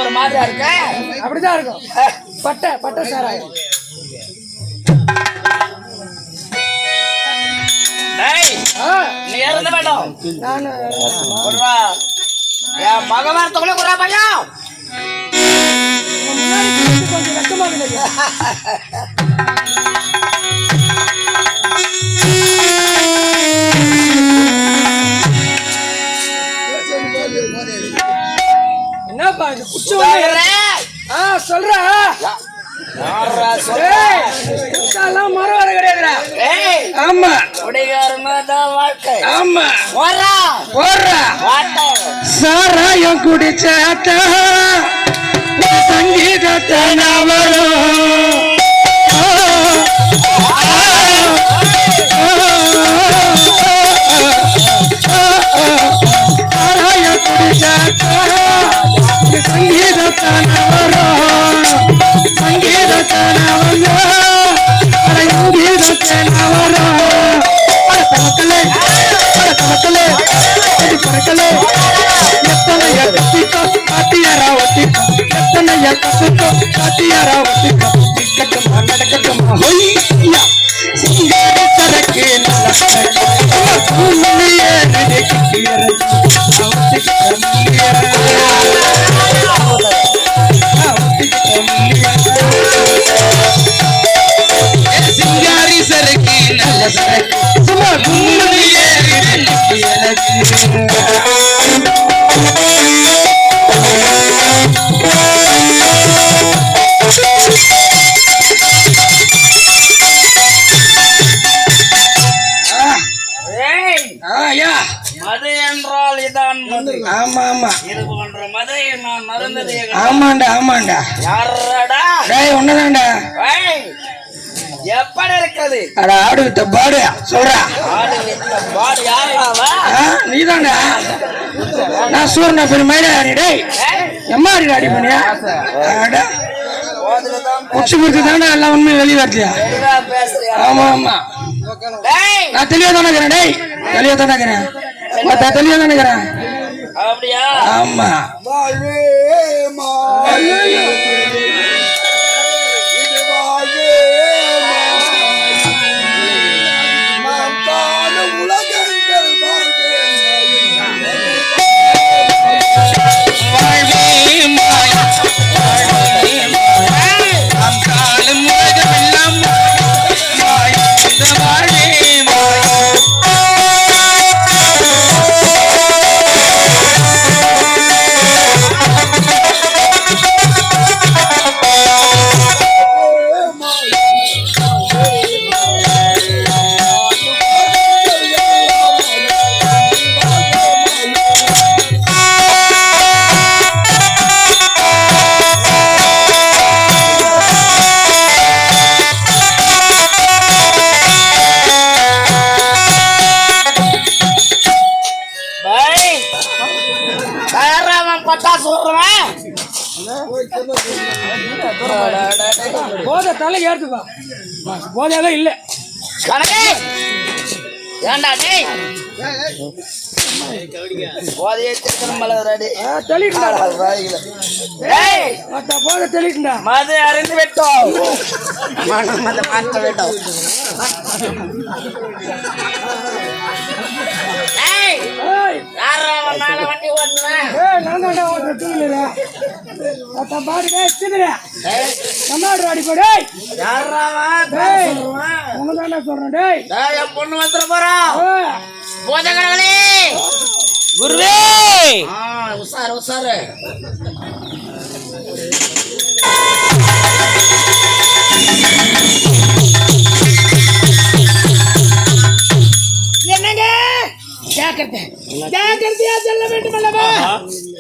ஒரு மாதிரியா இருக்க அப்படிதான் இருக்கும். பட்டை பட்டை சாராயம். நீ இறந்த வேண்டாம். நான் என் மகவாரத்துக்குள்ள குறா பையன் கொஞ்சம் வெக்கமாக என்னப்பா இந்த குச்சி சொல்ற மரம் வர கிடையாதுடா. ஆமா வாழ்க்கை. ஆமா சாராயம் குடிச்சாத்தா சங்கீதத்தை வரும். சாராயம் குடிச்சாத்தா சங்கீதத்தை வரும். சங்கீதத்தை மக்களே மக்களே பறக்கலே எத்தனைய கத்திக்கோ காட்டியாரா ஒத்திக்கோ எத்தனைய கத்திக்கோ காட்டியாரா ஒத்திக்கோ நிக்கட்டுமா நடக்கட்டுமா ஹொய்யா சிங்கார சரக்கு நல்ல சிங்காரி சரக்கு நல்ல சரக்கு சும்மா மது என்றால் இதான் மது. ஆமா ஆமா இது போன்ற மதை நான் மறந்ததே. ஆமாண்டா ஆமாண்டா. யாரடா ஒன்னதாண்டா எப்படி இருக்குது? ஆடு வித்த பாடு சொல்றா. ஆடு வித்த பாடு யாரா? நீதாண்டா. நான் சூரனா பெரிய மயிலாடி. டேய் எம்மாடி அடி பண்ணியா? உச்சி குறித்து தானே எல்லாம் உண்மையும் வெளியே வரலையா? ஆமா ஆமா நான் தெளிவா தானே இருக்கிறேன். டேய் தெளிவா தானே இருக்கிறேன். தெளிவா தானே இருக்கிறேன். அப்படியா? ஆமா போத தலை ஏற்றுப்பா. போதையாவே இல்ல கணக்கே ஏண்டா டேய் போதையே திருமலரடி தெளிடா. டேய் போத தெளிடா. மது அறிந்து விட்டோம். மத மாற்ற விட்டோம். ஏய் யாரா வந்தால வண்டி ஓடுனே? நான் தான்டா ஓட்டுறேன். அத பாரு டேய் சிதற. கமாடா அடி போடே. யாரா வா? டேய் உங்க தான்டா சொல்றேன். டேய் என் பொண்ணு வந்துற போறா. போதகர்களே குருவே உசார் உசார். என்னங்க ஜாக்கிரதையா செல்ல வேண்டும் அல்லவா?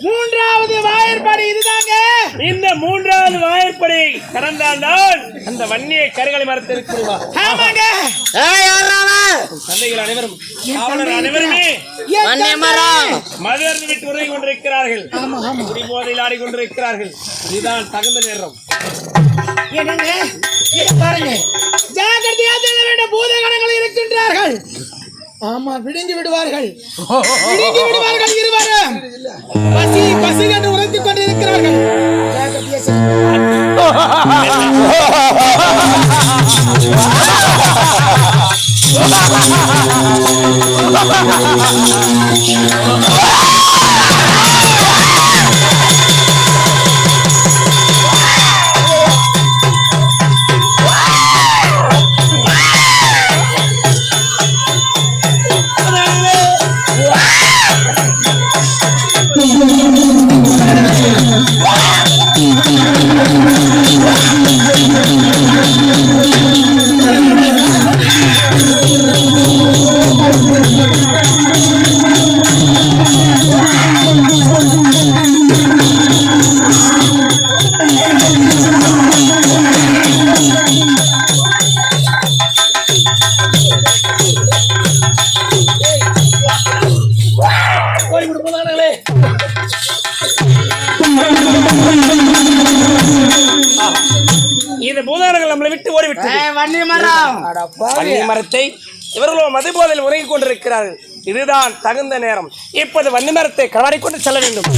மூன்றாவது வாயிற்படி இதுதாங்க. இந்த மூன்றாவது வாயிற்படி கடந்தால்தான் அந்த வன்னிய கருகளை மரத்திற்கு. ஆமாங்க சந்தைகள் அனைவரும் அனைவருமே மது அருந்து விட்டு உறங்கி கொண்டிருக்கிறார்கள். குடிபோதையில் ஆடிக்கொண்டிருக்கிறார்கள். இதுதான் தகுந்த நேரம். என்னங்க பாருங்க, ஜாக்கிரதையா செல்ல வேண்டும். பூதகணங்கள் இருக்கின்றார்கள். ஆமா விடுங்கி விடுவார்கள் இருவரும் பசி பசி என்று உரைத்துக் கொண்டிருக்கிறார்கள். இந்த பூதாரங்கள் நம்மளை விட்டு ஓடிவிட்டது. வன்னி மரம் வன்னி மரத்தை இவர்களோ மதுபோதையில் உறங்கிக் கொண்டிருக்கிறார்கள். இதுதான் தகுந்த நேரம். இப்போது வன்னி மரத்தை களவாடிக்கொண்டு செல்ல வேண்டும்.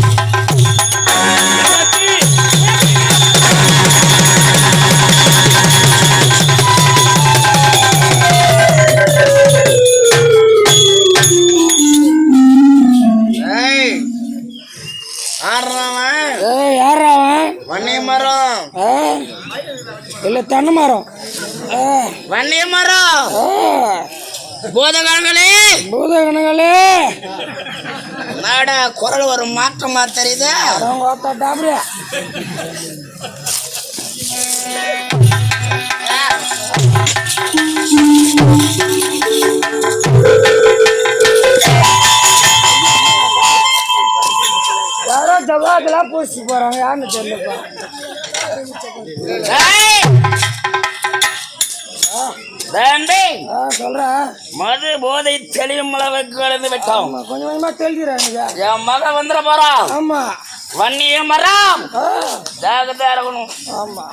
வன்னி மரம் இல்ல தென்னை மரம். வன்னி மரம் பூதகணங்களே பூதகணங்களே நாடா குரல் ஒரு மாற்றமா தெரியுது. அப்படியா யாரோ ஜவாக்கெல்லாம் பூசி போறாங்க. யாருன்னு தெரியலப்பா. சொல்றேன் மது போதை தெளியும் அளவுக்கு கலந்து விட்டோம். கொஞ்சம் கொஞ்சமா தெளிக்கிறாங்க. என் மகன் வந்துட போறான். ஆமா வன்னிய மரம் ஜாகிரதையா இருக்கணும். ஆமா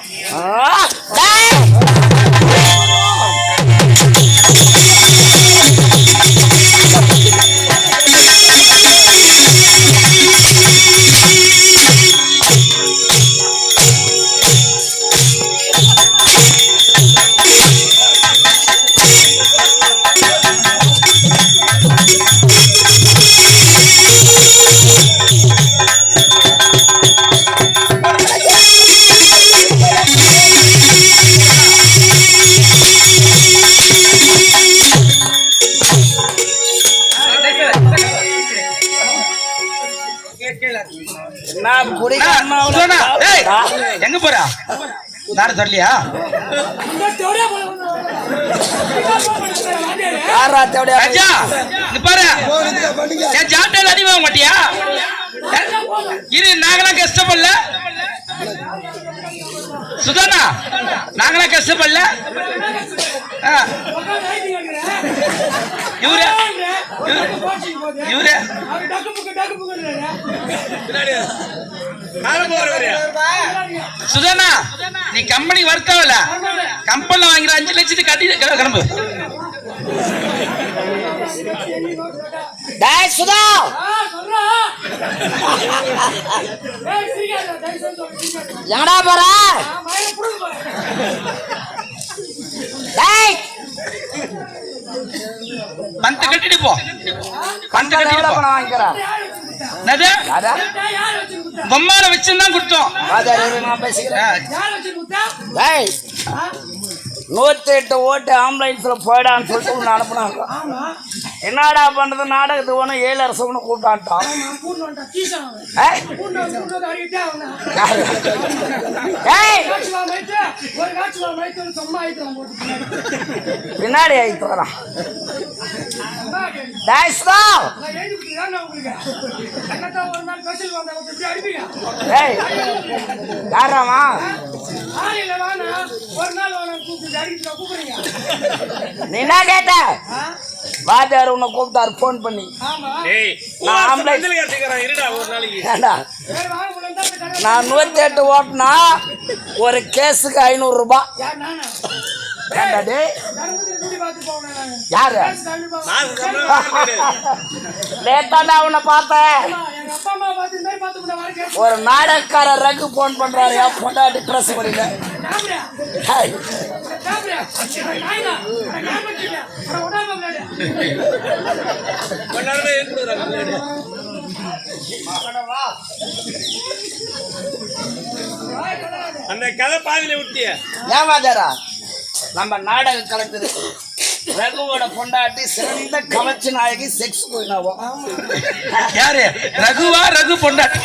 எங்க போறா நாடு சொல்லலையா? அடிவாங்க மாட்டியா? இரு நாங்களாம் கஷ்டப்படல சுதானா, நாங்களாம் கஷ்டப்படல. இவரு இவரு சுதானா, நீ கம்பெனி வர்த்தவல கம்பெனில வாங்குற 5 லட்சத்துக்கு கட்டி கிளம்பு. சுதா எங்கடா போற? பந்து கட்டிட்டு போ. பந்து கட்டிட்டு போ. பொம்மால வச்சுதான் கொடுத்தோம். 108 ஓட்டு ஆம்புலன்ஸ்ல போயிடான்னு சொல்லிட்டு ஒண்ணு அனுப்புனாங்க. என்னடா பண்றது, நாடகத்துக்கு ஒண்ணு 7 அரசு ஒண்ணு கூப்பிட்டான்ட்டான். பின்னாடி ஆயிட்டு வரான். யாராமா நீ என்ன கேட்ட? வாத்தியார் உன்னை கூப்பிட்டாரு போன் பண்ணி. நான் 108 ஓட்டுனா ஒரு கேஸுக்கு 500 ரூபாய். ஏன்டா டேய்? யாரு லேட்டாண்டா அவனை பார்த்தேன். ஒரு நாடகக்கார ரகு போன் பண்றாரு பொண்டாட்டி பிரஸ் பண்ணிட்டு. அந்த கதை பாதியில விட்டிய ஏமாதாரா நம்ம நாடக கலக்குது. ரகுவோட பொண்டாட்டி சிறந்த கவர்ச்சி நாயகி செக்ஸ் போயினாவோ. யாரு ரகுவா? ரகு பொண்டாட்டி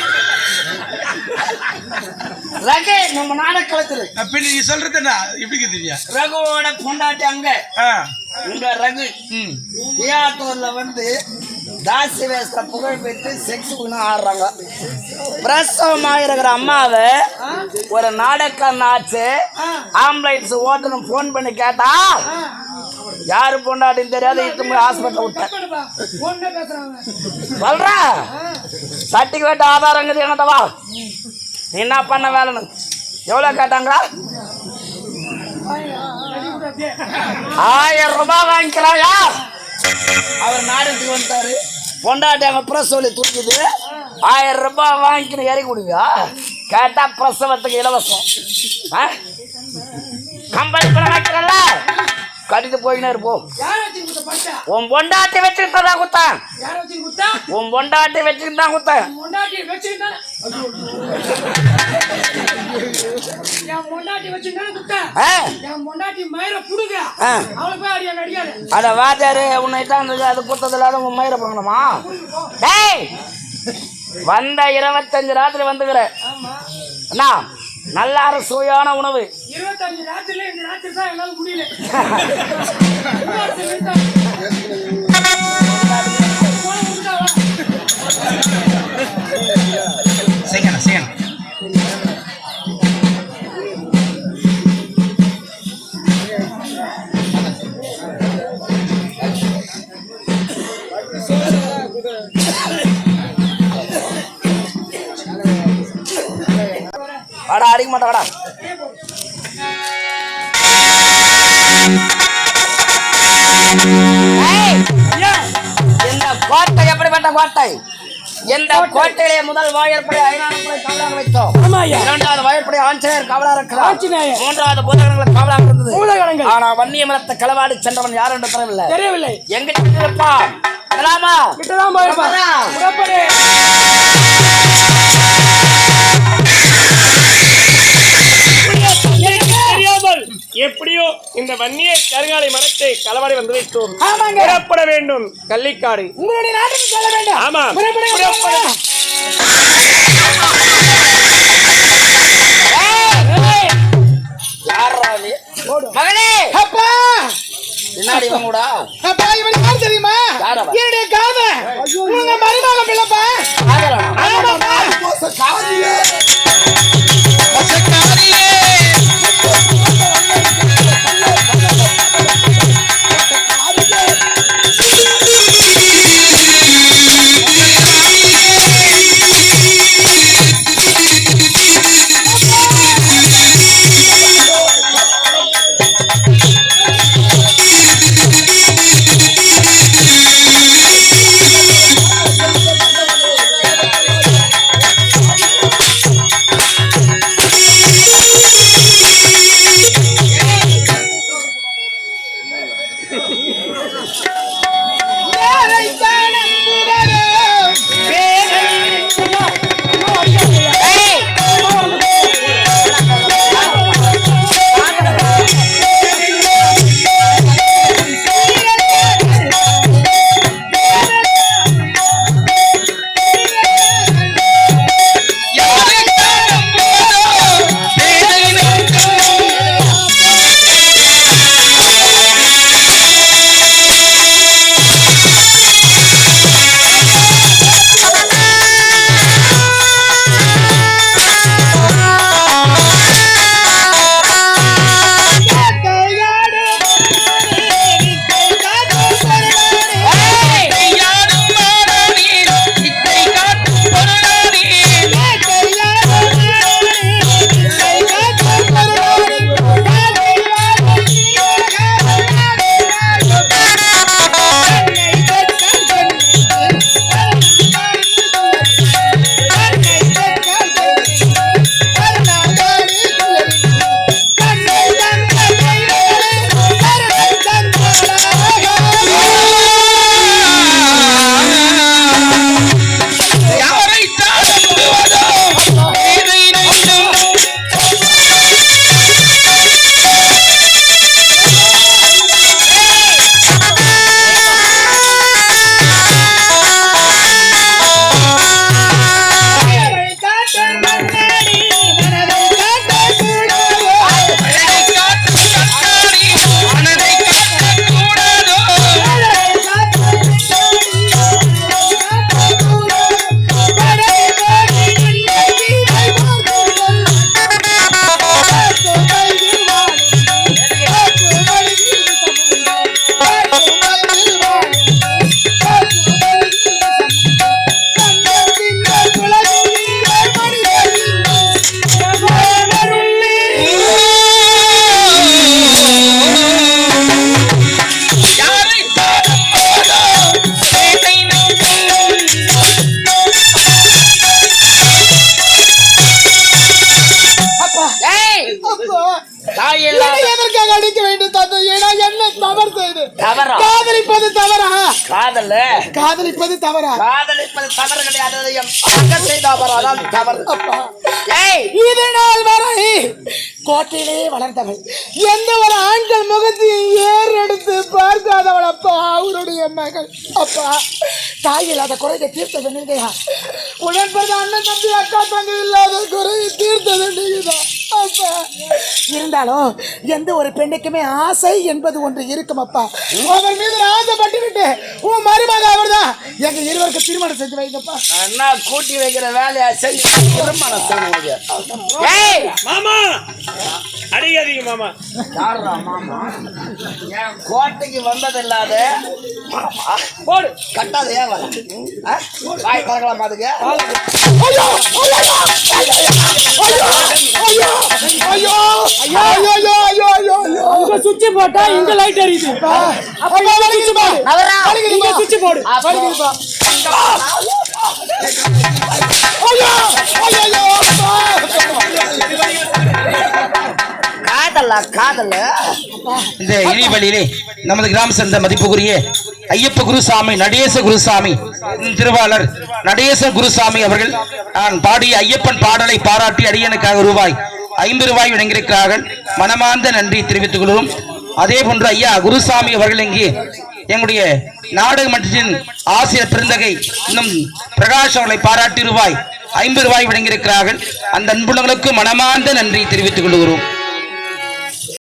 ரகு நம்ம நாடக கலக்குது. அப்ப நீ சொல்றது என்ன எப்படி தெரியா? ரகுவோட பொண்டாட்டி அங்க உங்க ரகு தியாட்டர்ல வந்து தாசி வேஸ்ட புகழ் பெற்று செக்ஸ் ஆடுறாங்க. பிரசவமாக இருக்கிற அம்மாவை ஒரு நாடகம் ஆச்சு. ஆம்புலன்ஸ் ஓட்டணும் போன் பண்ணி கேட்டா யாரு பொண்டாட்டின்னு தெரியாது. இட்டு போய் ஹாஸ்பிட்டல் விட்டேன் சொல்றா. சர்டிபிகேட் ஆதாரங்கிறது என்கிட்ட வா. நீ என்ன பண்ண வேலைன்னு எவ்வளவு கேட்டாங்களா? 1000 ரூபாய் வாங்கிக்கிறாயா? அவர் நாடகத்துக்கு வந்துட்டாரு. பொண்டாட்டி அங்க பிரஸ் சொல்லி தூக்கிது. 1000 ரூபாய் வாங்கிக்கணும் இறக்கி கொடுவியா? கேட்டா பிரசவத்துக்கு இலவசம். கம்பெனி வாங்கிக்கிறல்ல கட்டிட்டு போயினே இருப்போம். உன் பொண்டாட்டி வச்சுக்கிட்டு தான் குத்தேன். உன் பொண்டாட்டி வச்சுக்கிட்டு தான் குத்தேன். அட வாஜாரு உன்னை அது குத்தது இல்லாத உன் மயிரை பண்ணணுமா? டேய் வந்த 25 ராத்திரி வந்துக்கிற அண்ணா நல்ல சுவையான உணவு. 25 ராத்திரில இந்த ராத்திரி தான் என்னால முடியல. செய்யணும் செய்யணும். வாடா அடிக்க மாட்டா வாடா. இந்த கோட்டை எப்படிப்பட்ட கோட்டை? இந்த கோட்டையிலே முதல் வாயற்படை ஐநானப்படை காவலாக வைத்தோம். இரண்டாவது வாயற்படை ஆஞ்சநேயர் காவலாக இருக்கிறார். மூன்றாவது பூதகணங்களுக்கு காவலாக இருந்தது. ஆனா வன்னிய மரத்தை களவாடி சென்றவன் யார் என்று தெரியவில்லை. எங்க இருப்பா எப்படியோ இந்த வன்னிய கருங்காலை மரத்தை களவாடி வந்து வைத்தோம். புறப்பட வேண்டும் கள்ளிக்காடு. உங்களுடைய நாட்டுக்கு செல்ல வேண்டும். ஆமா மகனே அப்பா பின்னாடி வாங்கடா. அப்பா இவன் யார் தெரியுமா? என்னுடைய காதல். உங்க மருமகன் பிள்ளைப்பா. காதலிப்பது தவறா? காதலிப்பது தவறு கிடையாது. என் பக்கம் செய்தவரால் தவறு. ஏய், இது நாள் வரை கோட்டையிலே வளர்ந்தவள், எந்த ஒரு ஆண்கள் முகத்தையும் ஏறெடுத்து பார்க்காதவள் அப்பா, அவருடைய மகள் அப்பா. தாய் இல்லாத குறையை தீர்த்தது நீங்கயா, உடன்பது அண்ணன் தம்பி அக்கா தங்கை இல்லாத குறையை தீர்த்தது நீங்கதான் அப்பா. இருந்தாலும் எந்த ஒரு பெண்ணுக்குமே ஆசை என்பது ஒன்று இருக்கும் அப்பா. அவர் மீது ஆசைப்பட்டு உன் மருமக அவர் தான், எங்க இருவருக்கு திருமணம் செஞ்சு வைங்கப்பா. என்ன கூட்டி வைக்கிற வேலையா செஞ்சு திருமணம் செய்ய. ஏய் மாமா அடிக்காதீங்க மாமா. யாரா மாமா? என் கோட்டைக்கு வந்தது இல்லாத போடு கட்டாத ஏன் வர? வாய் பார்க்கலாம் பாத்துக்க. ஐயோ ஐயோ ஐயோ ஐயோ ஐயோ ஐயோ ஐயோ ஐயோ இங்க சுவிட்ச் போட்டா இங்க லைட் எரியுது. அப்ப இங்க சுவிட்ச் போடு. நவரா. இங்க சுவிட்ச் போடு. வலிக்குதுப்பா. ஐயோ ஐயோ காதல இந்த இணைவழியிலே நமது கிராம சந்த மதிப்புக்குரிய ஐயப்ப குருசாமி, நடேச குருசாமி, திருவாளர் நடேச குருசாமி அவர்கள் நான் பாடிய ஐயப்பன் பாடலை பாராட்டி அடியனுக்காக ரூபாய் 50 வழங்கியிருக்கிறார்கள். மனமார்ந்த நன்றி தெரிவித்துக் கொள்வோம். அதே போன்று ஐயா குருசாமி அவர்கள் இங்கே எங்களுடைய நாடக மன்றத்தின் ஆசிரியர் பெருந்தகை இன்னும் பிரகாஷ் அவர்களை பாராட்டி ரூபாய் 50 வழங்கியிருக்கிறார்கள். அந்த அன்புள்ளங்களுக்கு மனமார்ந்த நன்றி தெரிவித்துக் கொள்கிறோம்.